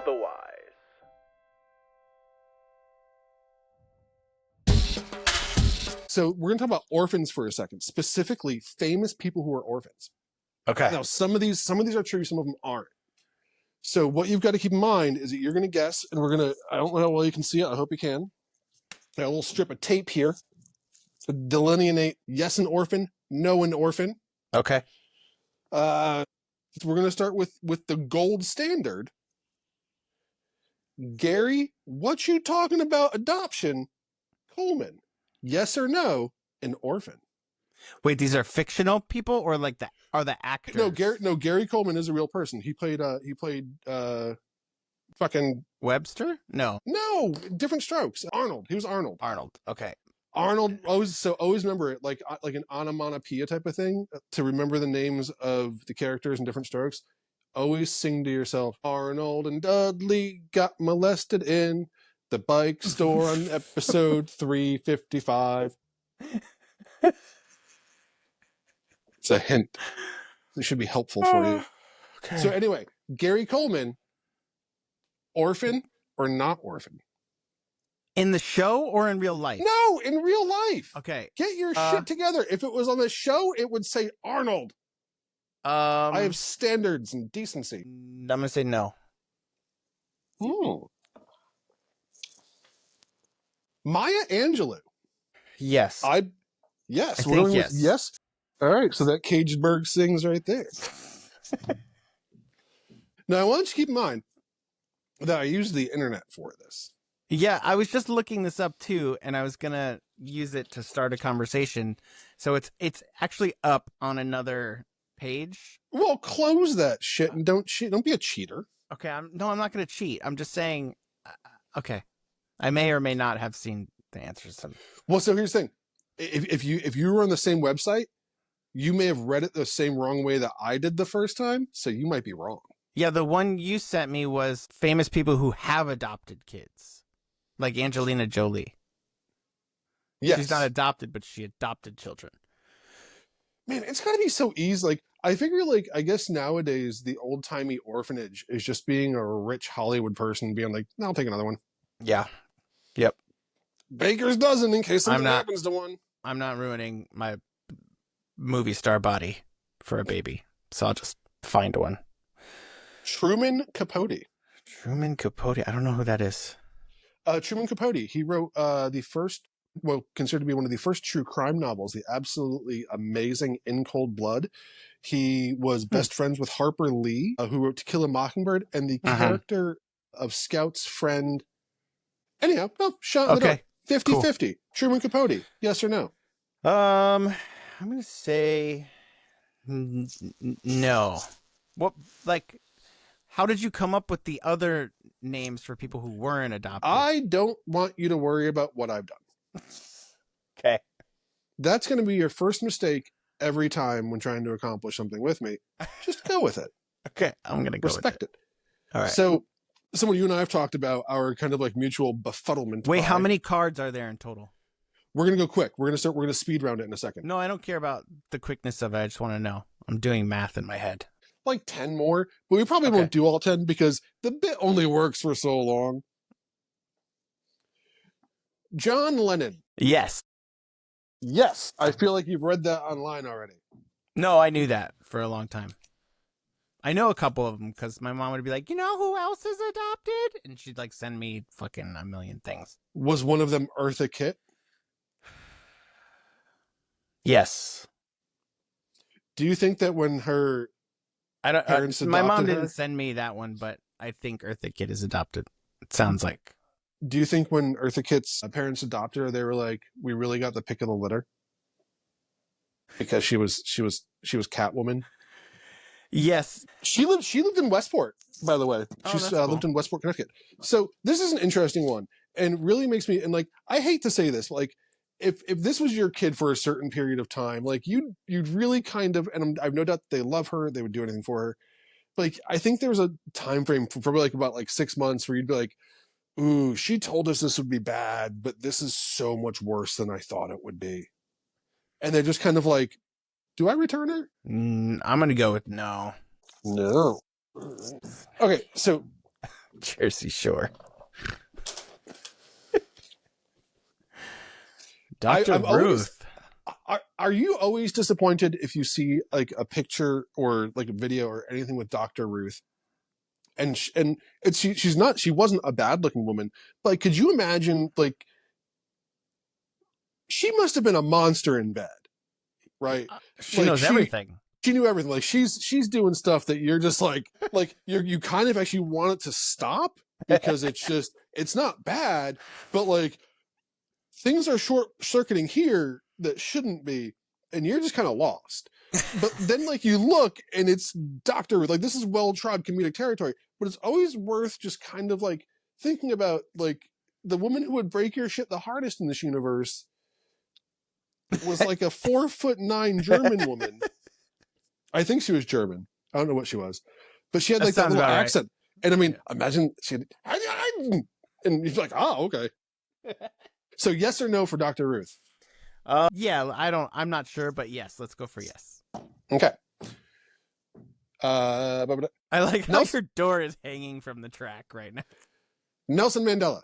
otherwise. So we're going to talk about orphans for a second, specifically famous people who are orphans. Okay. Now, some of these are true, some of them aren't. So what you've got to keep in mind is that you're going to guess, and I don't know how well you can see it. I hope you can. I got a little strip of tape here to delineate yes, an orphan, no, an orphan. Okay. We're going to start with the gold standard. Gary, what you talking about adoption? Coleman, yes or no, an orphan? Wait, these are fictional people or like are the actors? Gary Coleman is a real person. He played fucking Webster? No, different strokes. Arnold. He was Arnold. Okay. Arnold, always remember it like an onomatopoeia type of thing to remember the names of the characters in different strokes. Always sing to yourself, Arnold and Dudley got molested in the bike store on episode 355. It's a hint. It should be helpful for you. Okay. So anyway, Gary Coleman, orphan or not orphan? In the show or in real life? No, in real life. Okay. Get your shit together. If it was on the show, it would say Arnold. I have standards and decency. I'm going to say no. Maya Angelou. Yes. Yes. We're going with yes. All right. So that Cageberg sings right there. Now, I want you to keep in mind that I use the internet for this. Yeah, I was just looking this up too, and I was going to use it to start a conversation. So it's actually up on another page. Well, close that shit and don't cheat. Don't be a cheater. Okay, I'm not going to cheat. I'm just saying, okay, I may or may not have seen the answers. Well, so here's the thing: if you were on the same website, you may have read it the same wrong way that I did the first time, so you might be wrong. Yeah, the one you sent me was famous people who have adopted kids, like Angelina Jolie. Yes, she's not adopted, but she adopted children. Man, it's got to be so easy. Like, I figure, I guess nowadays the old-timey orphanage is just being a rich Hollywood person being like, no, I'll take another one. Yeah. Yep. Baker's dozen in case something happens to one. I'm not ruining my movie star body for a baby, so I'll just find one. Truman Capote. I don't know who that is. Truman Capote. He wrote considered to be one of the first true crime novels, the absolutely amazing In Cold Blood. He was best friends with Harper Lee, who wrote To Kill a Mockingbird, and the character of Scout's friend. Anyhow, shot in the dark. 50-50. Cool. Truman Capote. Yes or no? I'm going to say no. What, how did you come up with the other names for people who weren't adopted? I don't want you to worry about what I've done. Okay. That's going to be your first mistake every time when trying to accomplish something with me. Just go with it. Okay. I'm going to go respect with it. All right. So, someone you and I have talked about our kind of mutual befuddlement. Wait, how many cards are there in total? We're going to go quick. We're going to speed round it in a second. No, I don't care about the quickness of it. I just want to know. I'm doing math in my head. 10 more, but we probably won't do all 10 because the bit only works for so long. John Lennon. Yes. Yes. I feel like you've read that online already. No, I knew that for a long time. I know a couple of them because my mom would be like, you know who else is adopted? And she'd send me fucking a million things. Was one of them Eartha Kitt? Yes. Do you think that when her parents adopted my mom her, didn't send me that one, but I think Eartha Kitt is adopted. It sounds like. Do you think when Eartha Kitt's parents adopted her, they were like, we really got the pick of the litter? Because she was Catwoman? Yes. She lived in Westport, by the way. She's cool. Lived in Westport, Connecticut. So this is an interesting one and really makes me, and I hate to say this, if this was your kid for a certain period of time, you'd really kind of, and I've no doubt they love her, they would do anything for her. But I think there was a time frame for probably about 6 months where you'd be like, ooh, she told us this would be bad, but this is so much worse than I thought it would be. And they're just kind of like, do I return her? I'm going to go with no. No. Okay, so Jersey Shore. Dr. I'm always, Ruth. are you always disappointed if you see like a picture or like a video or anything with Dr. Ruth? And she wasn't a bad looking woman, but like, could you imagine, like, she must have been a monster in bed, right? She Like, knows everything. She knew everything. Like, she's doing stuff that you're just like you kind of actually want it to stop, because it's not bad, but like things are short circuiting here that shouldn't be, and you're just kind of lost. But then like you look and it's Dr. Ruth. Like, this is well-trod comedic territory, but it's always worth just kind of like thinking about, like, the woman who would break your shit the hardest in this universe was like a 4'9" German woman. I think she was German. I don't know what she was, but she had like that little accent. Right. And I mean, imagine she had, and you're like, oh, okay. So yes or no for Dr. Ruth? Yeah, I'm not sure, but yes, let's go for yes. Okay. I like how your door is hanging from the track right now. Nelson Mandela.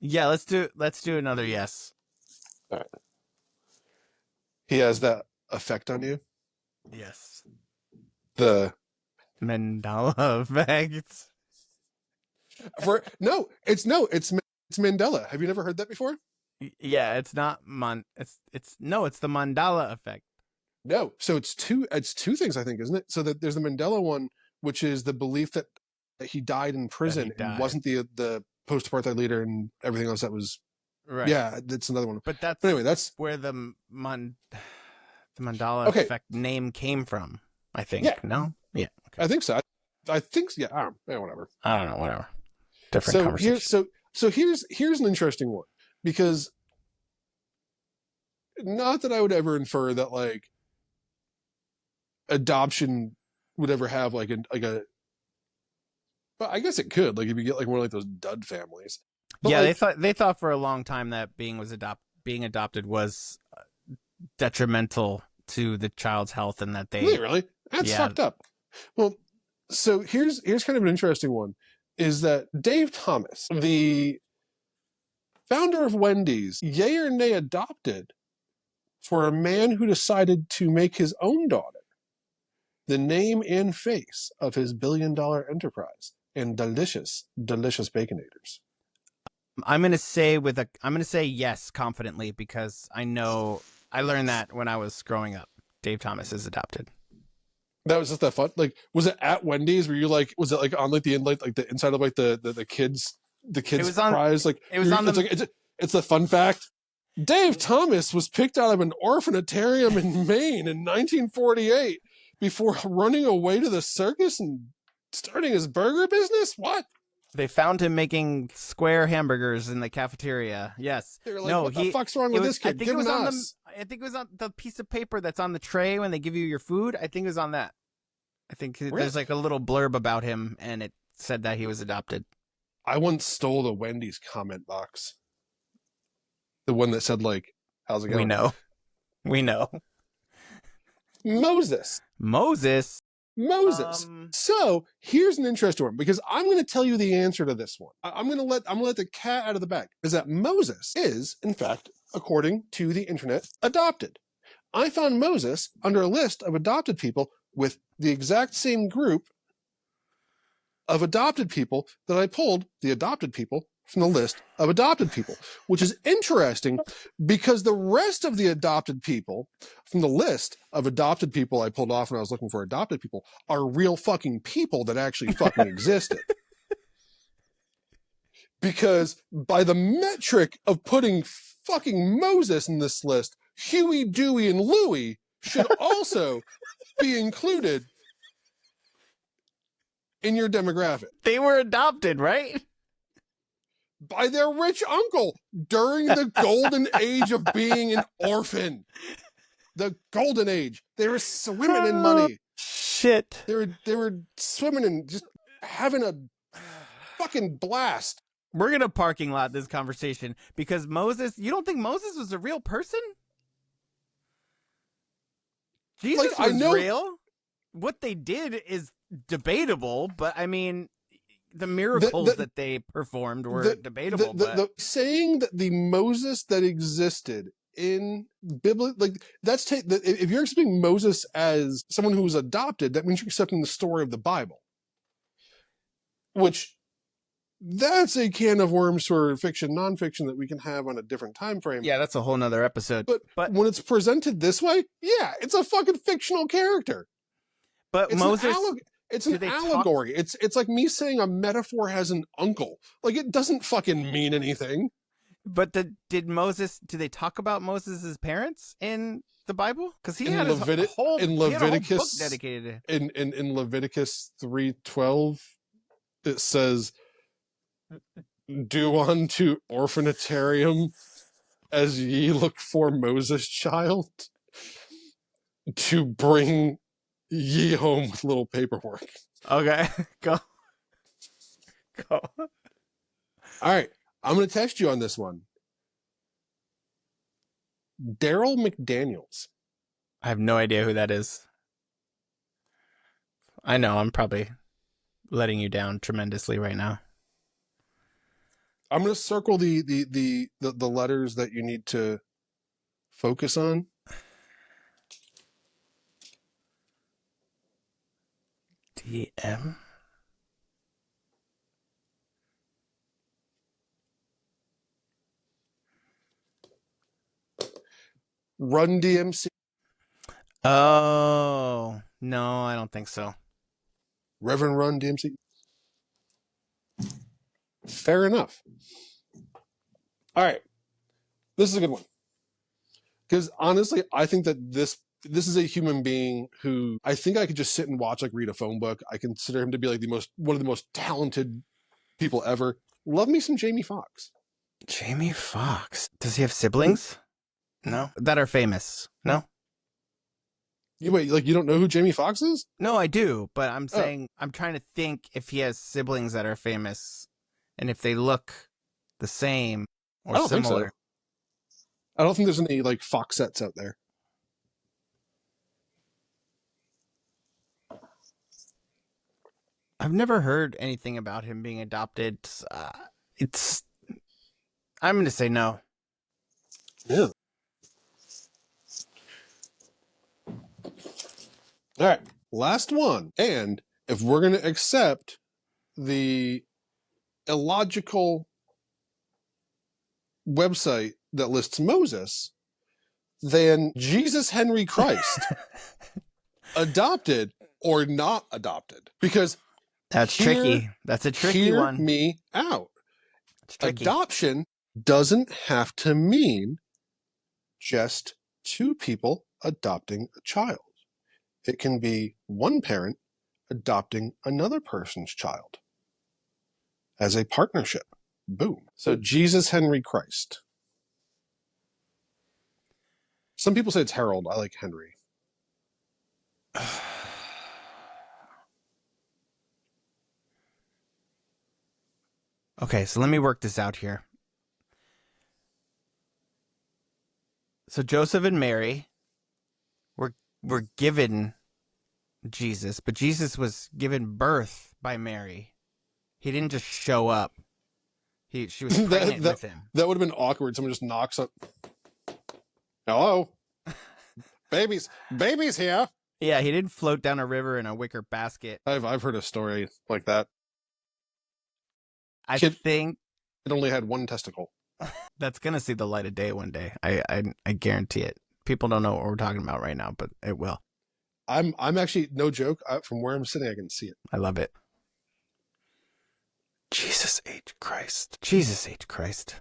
Yeah, let's do another yes. All right. He has that effect on you? Yes. The Mandela effect. It's Mandela. Have you never heard that before? Yeah, it's not it's the Mandela effect. No. So it's two things, I think, isn't it? So that there's the Mandela one, which is the belief that he died in prison and wasn't the post-apartheid leader and everything else that was. Right. Yeah, that's another one. But anyway, that's where the Mandela effect name came from, I think. Yeah. No? Yeah. Okay. I think so. I think, yeah, I don't know, whatever. I don't know, whatever. Different conversation. So here's an interesting one, because not that I would ever infer that like adoption would ever have like a but I guess it could, like if you get like one of like those dud families. But yeah, like, they thought for a long time that being adopted was detrimental to the child's health, and that they really that's fucked up. Well, so here's kind of an interesting one, is that Dave Thomas, the founder of Wendy's, yay or nay adopted for a man who decided to make his own daughter the name and face of his billion-dollar enterprise and delicious Baconators. I'm gonna say yes confidently, because I know I learned that when I was growing up. Dave Thomas is adopted. That was just that fun. Like, was it at Wendy's? Were you like, was it like on like the inside of like the kids prize? Like, it was on it's a fun fact. Dave Thomas was picked out of an orphanarium in Maine in 1948 before running away to the circus and starting his burger business. What? They found him making square hamburgers in the cafeteria. Yes. They were like, what the fuck's wrong with this kid? I think it was on the piece of paper that's on the tray when they give you your food. I think it was on that. I think there's like a little blurb about him, and it said that he was adopted. I once stole the Wendy's comment box. The one that said like, how's it going? We know. Moses. So here's an interesting one, because I'm going to tell you the answer to this one. I'm going to let the cat out of the bag. Is that Moses is, in fact, according to the internet, adopted. I found Moses under a list of adopted people with the exact same group of adopted people that I pulled the adopted people from the list of adopted people, which is interesting because the rest of the adopted people from the list of adopted people I pulled off when I was looking for adopted people are real fucking people that actually fucking existed. Because by the metric of putting fucking Moses in this list, Huey, Dewey, and Louie should also be included in your demographic. They were adopted, right? By their rich uncle during the golden age of being an orphan. The golden age. They were swimming in money. Shit. They were swimming and just having a fucking blast. We're gonna parking lot this conversation because Moses. You don't think Moses was a real person? Jesus was real. what they did is debatable, but I mean, the miracles that they performed were debatable. But saying that the Moses that existed in biblical, like that's if you're accepting Moses as someone who was adopted, that means you're accepting the story of the Bible, which that's a can of worms for fiction, nonfiction that we can have on a different time frame. Yeah, that's a whole nother episode. But when it's presented this way, yeah, it's a fucking fictional character. But it's Moses, it's an allegory. It's like me saying a metaphor has an uncle. Like, it doesn't fucking mean anything. But do they talk about Moses' parents in the Bible? Because he had a whole book dedicated to it. In Leviticus 3:12, it says, "Do unto orphanetarium as ye look for Moses' child, to bring ye home with little paperwork." Okay, go. All right, I'm going to test you on this one. Daryl McDaniels. I have no idea who that is. I know I'm probably letting you down tremendously right now. I'm going to circle the letters that you need to focus on. DM. Run DMC. Oh, no, I don't think so. Reverend Run DMC. Fair enough. All right. This is a good one. Because honestly, I think that this is a human being who I think I could just sit and watch, like read a phone book. I consider him to be like one of the most talented people ever. Love me some Jamie Foxx. Jamie Foxx. Does he have siblings? No. That are famous? No. Wait, like you don't know who Jamie Foxx is? No, I do, but I'm saying I'm trying to think if he has siblings that are famous and if they look the same or similar. Think so. I don't think there's any like Foxettes out there. I've never heard anything about him being adopted. I'm going to say no. Yeah. All right, last one. And if we're going to accept the illogical website that lists Moses, then Jesus Henry Christ, adopted or not adopted? Because that's tricky. That's a tricky one. Hear me out. Adoption doesn't have to mean just two people adopting a child. It can be one parent adopting another person's child as a partnership. Boom. So Jesus Henry Christ. Some people say it's Harold. I like Henry. Okay, so let me work this out here. So Joseph and Mary were given Jesus, but Jesus was given birth by Mary. He didn't just show up. She was pregnant with him. That would have been awkward. Someone just knocks up. Hello? Baby's here. Yeah, he didn't float down a river in a wicker basket. I've heard a story like that. I think it only had one testicle. That's gonna see the light of day one day. I guarantee it. People don't know what we're talking about right now, but it will. I'm actually, no joke, from where I'm sitting, I can see it. I love it. Jesus H. Christ. Jesus H. Christ.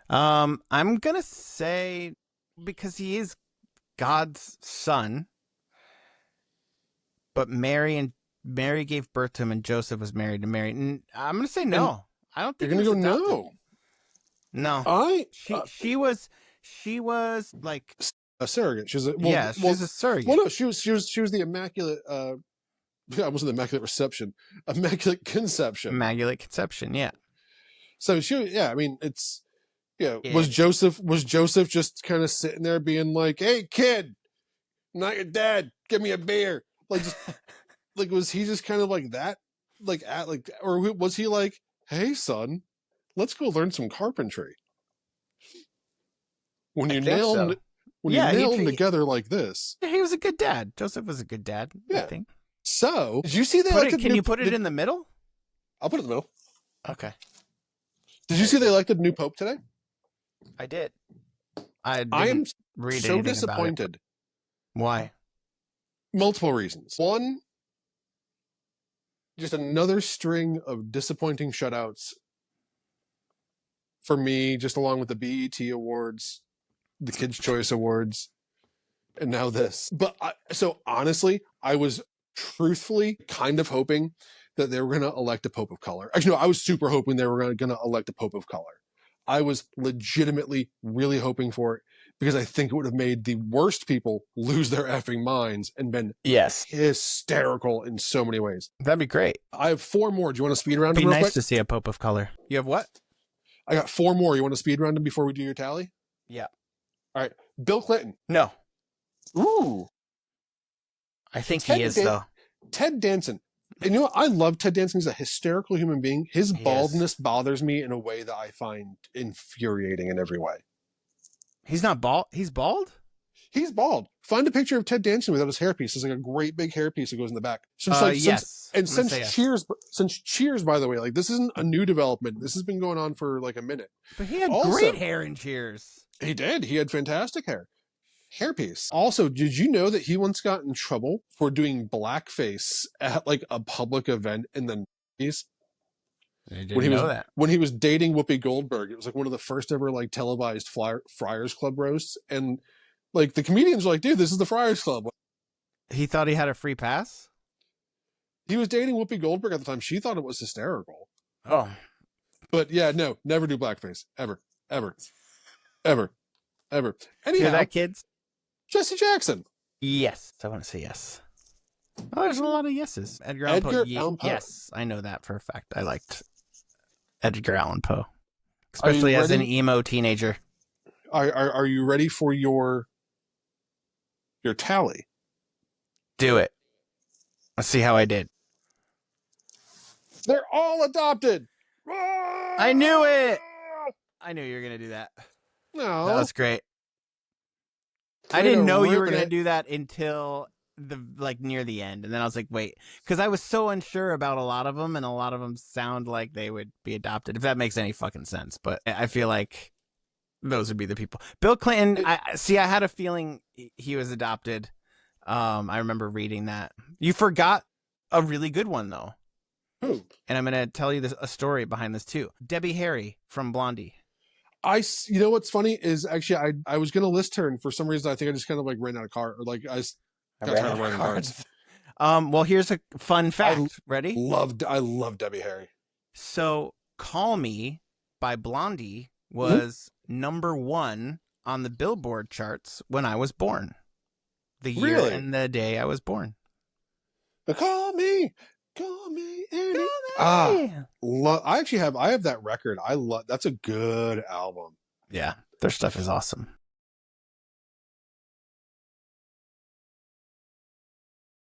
I'm gonna say, because he is God's son, but Mary gave birth to him, and Joseph was married to Mary. And I'm gonna say no. And I don't think you're gonna go adopted. No. She was like a surrogate. She's a surrogate. Well, no, she was the immaculate. I wasn't the immaculate reception, immaculate conception. Immaculate conception, yeah. So I mean, it's was Joseph just kind of sitting there being like, "Hey, kid, I'm not your dad. Give me a beer." Like, just like, was he just kind of like that? Like, or was he like, hey, son, let's go learn some carpentry? When I you think nail so. them, when you Yeah, nail them together like this, he was a good dad. Joseph was a good dad, I yeah. think. So, did you see they elected? Can you put it in the middle? I'll put it in the middle. Okay. Did you see they elected a new pope today? I did. I I am didn't read so anything about it. disappointed. Why? Multiple reasons. One, just another string of disappointing shutouts for me, just along with the BET Awards, the Kids' Choice Awards, and now this. But so honestly, I was truthfully kind of hoping that they were going to elect a pope of color. Actually, no, I was super hoping they were going to elect a pope of color. I was legitimately really hoping for it because I think it would have made the worst people lose their effing minds and been hysterical in so many ways. That'd be great. I have 4 more. Do you want to speed round It'd them be real nice quick? to see a pope of color. You have what? I got 4 more. You want to speed round them before we do your tally? Yeah. All right. Bill Clinton. No. Ooh. I think he is, though. Ted Danson. And you know what? I love Ted Danson. He's a hysterical human being. His baldness bothers me in a way that I find infuriating in every way. He's not bald? He's bald? He's bald. Find a picture of Ted Danson without his hairpiece. It's like a great big hairpiece that goes in the back. Yes. Since Cheers, by the way, like this isn't a new development. This has been going on for like a minute. But he had great hair in Cheers. He did. He had fantastic hair. Hairpiece. Also, did you know that he once got in trouble for doing blackface at like a public event in the 90s? I didn't know that. When he was dating Whoopi Goldberg, it was like one of the first ever like televised Friars Club roasts, and like the comedians were like, "Dude, this is the Friars Club." He thought he had a free pass? He was dating Whoopi Goldberg at the time. She thought it was hysterical. Oh. But yeah, no, never do blackface. Ever. Ever. Ever. Ever. Anyhow, hear that, kids? Jesse Jackson. Yes. I want to say yes. Oh, there's a lot of yeses. Edgar Allan Poe. Yes, I know that for a fact. I liked Edgar Allan Poe. Especially as an emo teenager. Are you ready for your tally? Do it. Let's see how I did. They're all adopted. I knew it. I knew you were going to do that. No. That was great. I didn't know you were going to do that until near the end. And then I was like, wait, because I was so unsure about a lot of them, and a lot of them sound like they would be adopted, if that makes any fucking sense. But I feel like those would be the people. Bill Clinton, I had a feeling he was adopted. I remember reading that. You forgot a really good one, though. Who? And I'm going to tell you a story behind this, too. Debbie Harry from Blondie. You know what's funny is actually I was going to list her, and for some reason I think I just kind of like ran out of cards, or like I got tired of running cards. Well, here's a fun fact. Ready? I love Debbie Harry. So, "Call Me" by Blondie was number 1 on the Billboard charts when I was born. The year and the day I was born. Call me. I have that record. That's a good album. Yeah, their stuff is awesome.